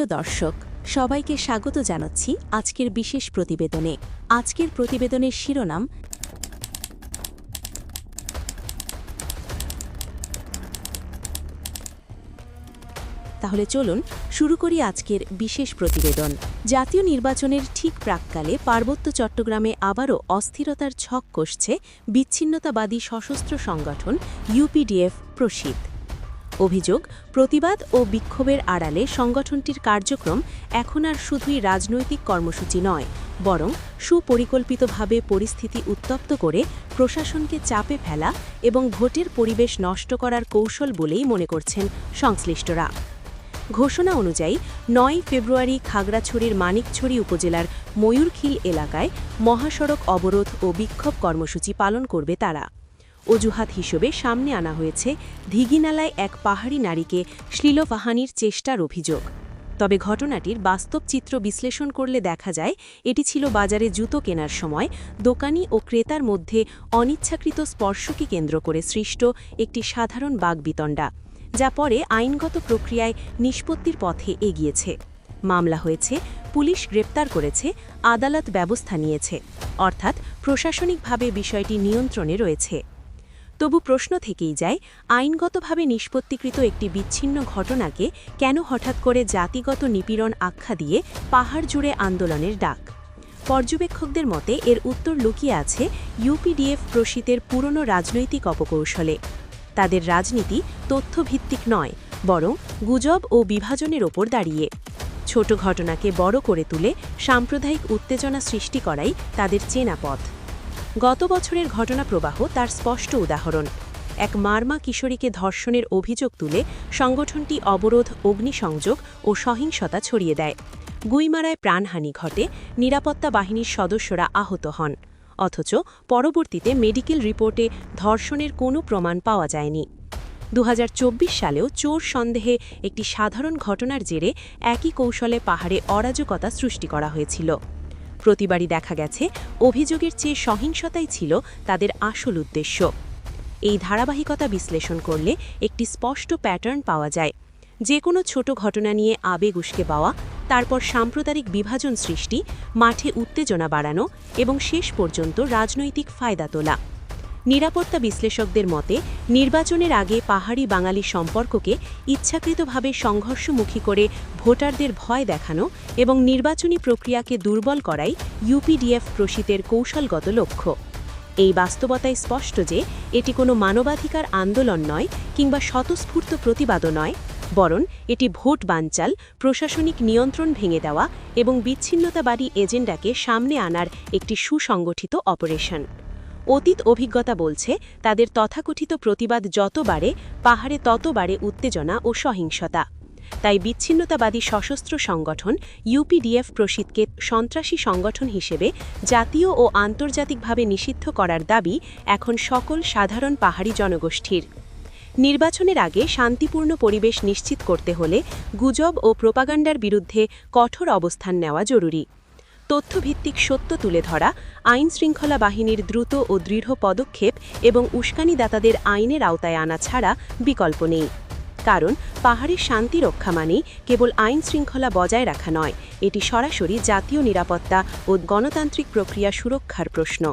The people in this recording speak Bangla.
প্রিয় দর্শক, সবাইকে স্বাগত জানাচ্ছি আজকের বিশেষ প্রতিবেদনে। আজকের প্রতিবেদনের শিরোনাম তাহলে চলুন শুরু করি আজকের বিশেষ প্রতিবেদন। জাতীয় নির্বাচনের ঠিক প্রাক্কালে পার্বত্য চট্টগ্রামে আবারও অস্থিরতার ছক কষছে বিচ্ছিন্নতাবাদী সশস্ত্র সংগঠন ইউপিডিএফ প্রসিদ্ধ। অভিযোগ, প্রতিবাদ ও বিক্ষোভের আড়ালে সংগঠনটির কার্যক্রম এখন আর শুধুই রাজনৈতিক কর্মসূচি নয়, বরং সুপরিকল্পিতভাবে পরিস্থিতি উত্তপ্ত করে প্রশাসনকে চাপে ফেলা এবং ভোটের পরিবেশ নষ্ট করার কৌশল বলেই মনে করছেন সংশ্লিষ্টরা। ঘোষণা অনুযায়ী ৯ ফেব্রুয়ারি খাগড়াছড়ির মানিকছড়ি উপজেলার ময়ূরখিল এলাকায় মহাসড়ক অবরোধ ও বিক্ষোভ কর্মসূচি পালন করবে তারা। অজুহাত হিসেবে সামনে আনা হয়েছে দিঘিনালায় এক পাহাড়ি নারীকে শ্লীলতাহানির চেষ্টার অভিযোগ। তবে ঘটনাটির বাস্তব চিত্র বিশ্লেষণ করলে দেখা যায় এটি ছিল বাজারে জুতো কেনার সময় দোকানি ও ক্রেতার মধ্যে অনিচ্ছাকৃত স্পর্শকে কেন্দ্র করে সৃষ্ট একটি সাধারণ বাগবিতণ্ডা, যা পরে আইনগত প্রক্রিয়ায় নিষ্পত্তির পথে এগিয়েছে। মামলা হয়েছে, পুলিশ গ্রেপ্তার করেছে, আদালত ব্যবস্থা নিয়েছে, অর্থাৎ প্রশাসনিকভাবে বিষয়টি নিয়ন্ত্রণে রয়েছে। তবু প্রশ্ন থেকেই যায়, আইনগতভাবে নিষ্পত্তিকৃত একটি বিচ্ছিন্ন ঘটনাকে কেন হঠাৎ করে জাতিগত নিপীড়ন আখ্যা দিয়ে পাহাড় জুড়ে আন্দোলনের ডাক? পর্যবেক্ষকদের মতে এর উত্তর লুকিয়ে আছে ইউপিডিএফ প্রসিদ্ধের পুরনো রাজনৈতিক অপকৌশলে। তাদের রাজনীতি তথ্যভিত্তিক নয়, বরং গুজব ও বিভাজনের ওপর দাঁড়িয়ে। ছোট ঘটনাকে বড় করে তুলে সাম্প্রদায়িক উত্তেজনা সৃষ্টি করাই তাদের চেনা পথ। গত বছরের ঘটনাপ্রবাহ তার স্পষ্ট উদাহরণ। এক মারমা কিশোরীকে ধর্ষণের অভিযোগ তুলে সংগঠনটি অবরোধ, অগ্নিসংযোগ ও সহিংসতা ছড়িয়ে দেয়। গুইমারায় প্রাণহানি ঘটে, নিরাপত্তা বাহিনীর সদস্যরা আহত হন, অথচ পরবর্তীতে মেডিকেল রিপোর্টে ধর্ষণের কোনো প্রমাণ পাওয়া যায়নি। ২০২৪ সালেও চোর সন্দেহে একটি সাধারণ ঘটনার জেরে একই কৌশলে পাহাড়ে অরাজকতা সৃষ্টি করা হয়েছিল। প্রতিবারই দেখা গেছে অভিযোগের চেয়ে সহিংসতাই ছিল তাদের আসল উদ্দেশ্য। এই ধারাবাহিকতা বিশ্লেষণ করলে একটি স্পষ্ট প্যাটার্ন পাওয়া যায়। যে কোনো ছোট ঘটনা নিয়ে আবেগ উস্কে পাওয়া, তারপর সাম্প্রদায়িক বিভাজন সৃষ্টি, মাঠে উত্তেজনা বাড়ানো এবং শেষ পর্যন্ত রাজনৈতিক ফায়দা তোলা। নিরাপত্তা বিশ্লেষকদের মতে নির্বাচনের আগে পাহাড়ি বাঙালি সম্পর্ককে ইচ্ছাকৃতভাবে সংঘর্ষমুখী করে ভোটারদের ভয় দেখানো এবং নির্বাচনী প্রক্রিয়াকে দুর্বল করাই ইউপিডিএফ প্রসিদ্ধের কৌশলগত লক্ষ্য। এই বাস্তবতায় স্পষ্ট যে এটি কোনো মানবাধিকার আন্দোলন নয় কিংবা স্বতঃস্ফূর্ত প্রতিবাদও নয়, বরং এটি ভোট বানচাল, প্রশাসনিক নিয়ন্ত্রণ ভেঙে দেওয়া এবং বিচ্ছিন্নতাবাদী এজেন্ডাকে সামনে আনার একটি সুসংগঠিত অপারেশন। অতীত অভিজ্ঞতা বলছে তাদের তথাকথিত প্রতিবাদ যত বাড়ে, পাহাড়ে তত বাড়ে উত্তেজনা ও সহিংসতা। তাই বিচ্ছিন্নতাবাদী সশস্ত্র সংগঠন ইউপিডিএফ প্রসিদ্ধকে সন্ত্রাসী সংগঠন হিসেবে জাতীয় ও আন্তর্জাতিকভাবে নিষিদ্ধ করার দাবি এখন সকল সাধারণ পাহাড়ি জনগোষ্ঠীর। নির্বাচনের আগে শান্তিপূর্ণ পরিবেশ নিশ্চিত করতে হলে গুজব ও প্রোপাগান্ডার বিরুদ্ধে কঠোর অবস্থান নেওয়া জরুরি। তথ্যভিত্তিক সত্য তুলে ধরা, আইনশৃঙ্খলা বাহিনীর দ্রুত ও দৃঢ় পদক্ষেপ এবং উস্কানিদাতাদের আইনের আওতায় আনা ছাড়া বিকল্প নেই। কারণ পাহাড়ের শান্তি রক্ষা মানেই কেবল আইনশৃঙ্খলা বজায় রাখা নয়, এটি সরাসরি জাতীয় নিরাপত্তা ও গণতান্ত্রিক প্রক্রিয়া সুরক্ষার প্রশ্ন।